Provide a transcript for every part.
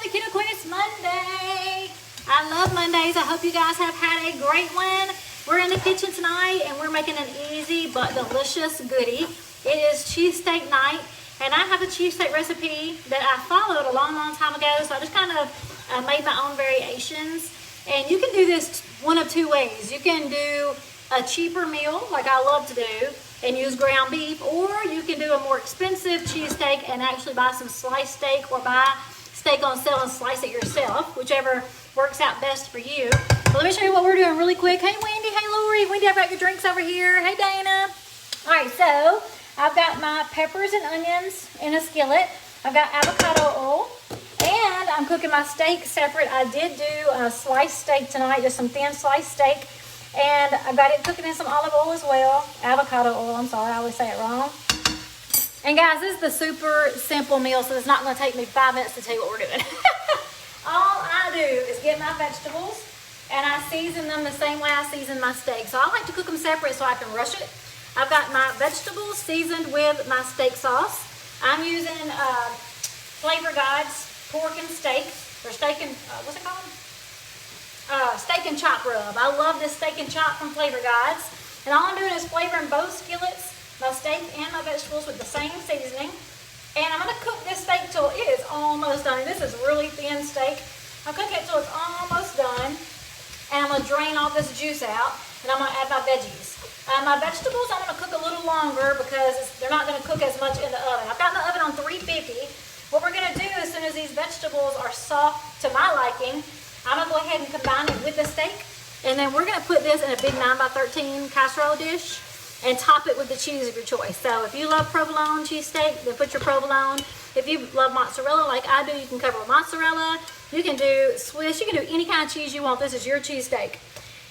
morning, Keto Queen. It's Monday. I love Mondays. I hope you guys have had a great one. We're in the kitchen tonight and we're making an easy but delicious goodie. It is cheesesteak night, and I have a cheesesteak recipe that I followed a long time ago, so I just kind of made my own variations. And you can do this one of two ways. You can do a cheaper meal, like I love to do, and use ground beef, or you can do a more expensive cheesesteak and actually buy some sliced steak, or buy steak on sale and slice it yourself, whichever works out best for you. But let me show you what we're doing really quick. Hey Wendy, hey Lori. Wendy, I've got your drinks over here. Hey Dana. All right, so I've got my peppers and onions in a skillet. I've got avocado oil, and I'm cooking my steak separate. I did do a sliced steak tonight, just some thin sliced steak. And I've got it cooking in some olive oil as well. Avocado oil, I'm sorry, I always say it wrong. And guys, this is the super simple meal, so it's not gonna take me 5 minutes to tell you what we're doing. All I do is get my vegetables and I season them the same way I season my steak. So I like to cook them separate so I can rush it. I've got my vegetables seasoned with my steak sauce. I'm using Flavor God's pork and steak, or steak and, what's it called? Steak and chop rub. I love this steak and chop from Flavor Gods. And all I'm doing is flavoring both skillets, my steak and my vegetables, with the same seasoning. And I'm going to cook this steak till it is almost done. This is really thin steak. I'll cook it till it's almost done. And I'm going to drain all this juice out. And I'm going to add my veggies. My vegetables I'm going to cook a little longer because they're not going to cook as much in the oven. I've got my oven on 350. What we're going to do as soon as these vegetables are soft to my liking, I'm going to go ahead and combine it with the steak, and then we're going to put this in a big 9x13 casserole dish and top it with the cheese of your choice. So if you love provolone cheesesteak, then put your provolone. If you love mozzarella like I do, you can cover with mozzarella. You can do Swiss. You can do any kind of cheese you want. This is your cheesesteak.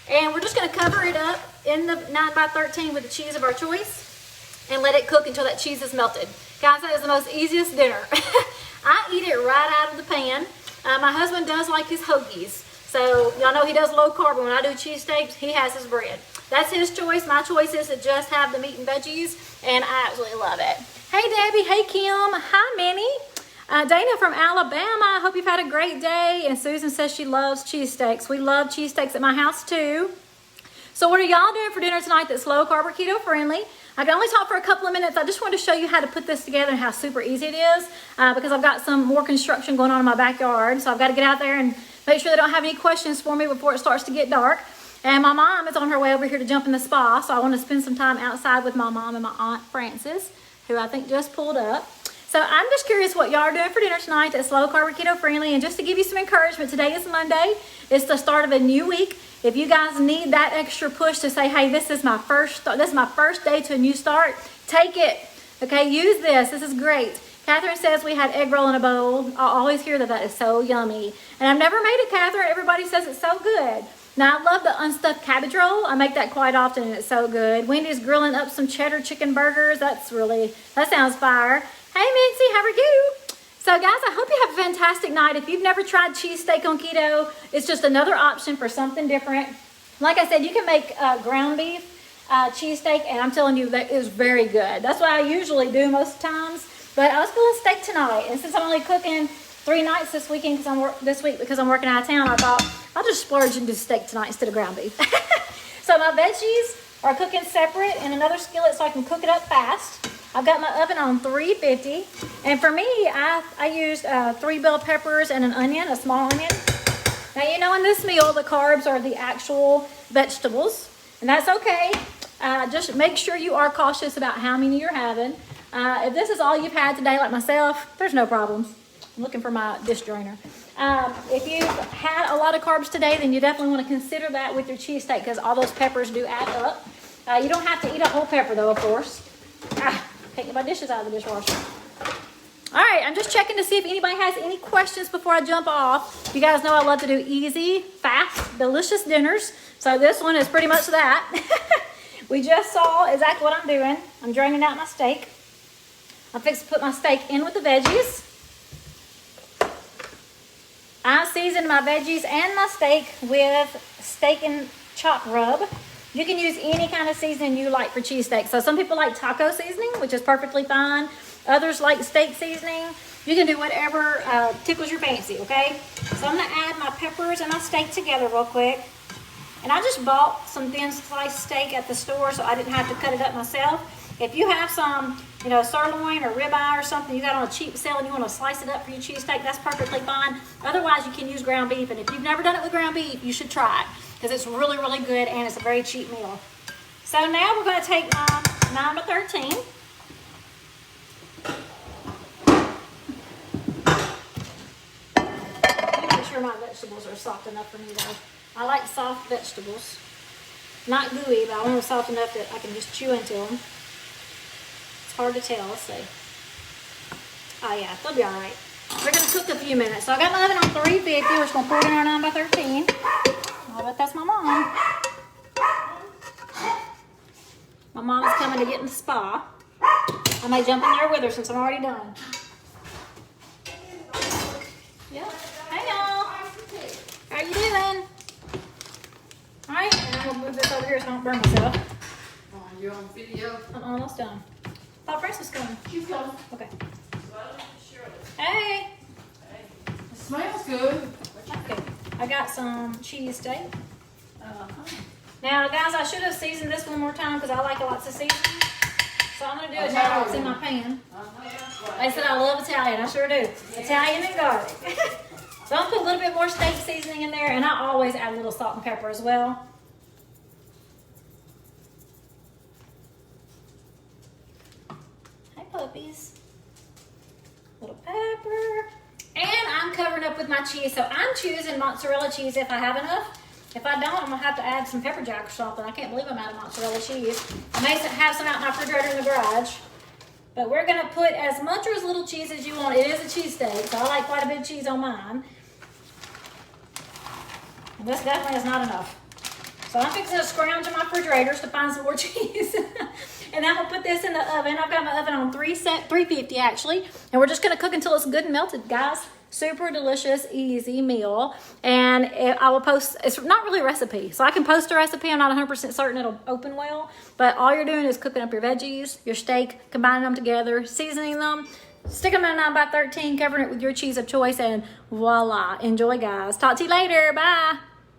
And we're just going to cover it up in the 9x13 with the cheese of our choice and let it cook until that cheese is melted. Guys, that is the most easiest dinner. I eat it right out of the pan. My husband does like his hoagies, so y'all know he does low carb. When I do cheesesteaks, he has his bread. That's his choice. My choice is to just have the meat and veggies, and I absolutely love it. Hey Debbie, hey Kim, hi Minnie. Dana from Alabama, I hope you've had a great day. And Susan says she loves cheesesteaks. We love cheesesteaks at my house too. So what are y'all doing for dinner tonight that's low carb or keto friendly? I can only talk for a couple of minutes. I just wanted to show you how to put this together and how super easy it is, because I've got some more construction going on in my backyard. So I've got to get out there and make sure they don't have any questions for me before it starts to get dark. And my mom is on her way over here to jump in the spa, so I want to spend some time outside with my mom and my Aunt Frances, who I think just pulled up. So I'm just curious what y'all are doing for dinner tonight that's low carb or keto friendly. And just to give you some encouragement, today is Monday. It's the start of a new week. If you guys need that extra push to say, hey, this is my first day to a new start, take it. Okay, use this. This is great. Catherine says we had egg roll in a bowl. I always hear that is so yummy. And I've never made it, Catherine. Everybody says it's so good. Now, I love the unstuffed cabbage roll. I make that quite often, and it's so good. Wendy's grilling up some cheddar chicken burgers. That sounds fire. Hey, Mincy, how are you? So guys, I hope you have a fantastic night. If you've never tried cheesesteak on keto, it's just another option for something different. Like I said, you can make ground beef cheesesteak, and I'm telling you, that is very good. That's what I usually do most times. But I was feeling steak tonight, and since I'm only cooking 3 nights this weekend because I'm working out of town, I thought I'll just splurge and do steak tonight instead of ground beef. So my veggies are cooking separate in another skillet so I can cook it up fast. I've got my oven on 350, and for me, I used 3 bell peppers and an onion, a small onion. Now, you know, in this meal, the carbs are the actual vegetables, and that's okay. Just make sure you are cautious about how many you're having. If this is all you've had today, like myself, there's no problems. I'm looking for my dish drainer. If you've had a lot of carbs today, then you definitely want to consider that with your cheesesteak, because all those peppers do add up. You don't have to eat a whole pepper, though, of course. Taking my dishes out of the dishwasher. All right, I'm just checking to see if anybody has any questions before I jump off. You guys know I love to do easy, fast, delicious dinners. So this one is pretty much that. We just saw exactly what I'm doing. I'm draining out my steak. I'm fixing to put my steak in with the veggies. I seasoned my veggies and my steak with steak and chop rub. You can use any kind of seasoning you like for cheesesteak. So some people like taco seasoning, which is perfectly fine. Others like steak seasoning. You can do whatever tickles your fancy, okay? So I'm gonna add my peppers and my steak together real quick. And I just bought some thin sliced steak at the store so I didn't have to cut it up myself. If you have some, you know, sirloin or ribeye or something you got on a cheap sale and you want to slice it up for your cheesesteak, that's perfectly fine. Otherwise, you can use ground beef. And if you've never done it with ground beef, you should try it because it's really, really good and it's a very cheap meal. So now we're going to take my 9x13. Make sure my vegetables are soft enough for me though. I like soft vegetables. Not gooey, but I want them soft enough that I can just chew into them. It's hard to tell. Let's see. Oh yeah, they'll be all right. We're going to cook a few minutes. So I got my oven on 350. We're just going to pour it in our 9x13. I bet that's my mom. My mom's coming to get in the spa. I may jump in there with her since I'm already done. Yep. Hey y'all. How you doing? All right, and I'm gonna move this over here so I don't burn myself. You're on video? I'm almost done. Thought Frances was coming. She's coming. Okay. Hey. It smells good. Okay. I got some cheesesteak. Now, guys, I should have seasoned this one more time because I like lots of seasoning. So I'm gonna do it now. It's in my pan. They said I love Italian. I sure do. Italian and garlic. So I'm gonna put a little bit more steak seasoning in there, and I always add a little salt and pepper as well. Hey puppies. Little pepper. And I'm covering up with my cheese. So I'm choosing mozzarella cheese if I have enough. If I don't, I'm gonna have to add some pepper jack or something. I can't believe I'm out of mozzarella cheese. I may have some out in my refrigerator in the garage. But we're gonna put as much or as little cheese as you want. It is a cheesesteak, so I like quite a bit of cheese on mine. And this definitely is not enough. So I'm fixing to scrounge in my refrigerators to find some more cheese. And I'm gonna put this in the oven. I've got my oven on 350 actually. And we're just gonna cook until it's good and melted, guys. Super delicious, easy meal. And I will post, it's not really a recipe. So I can post a recipe. I'm not 100% certain it'll open well. But all you're doing is cooking up your veggies, your steak, combining them together, seasoning them, stick them in a 9x13, covering it with your cheese of choice, and voila. Enjoy, guys. Talk to you later. Bye.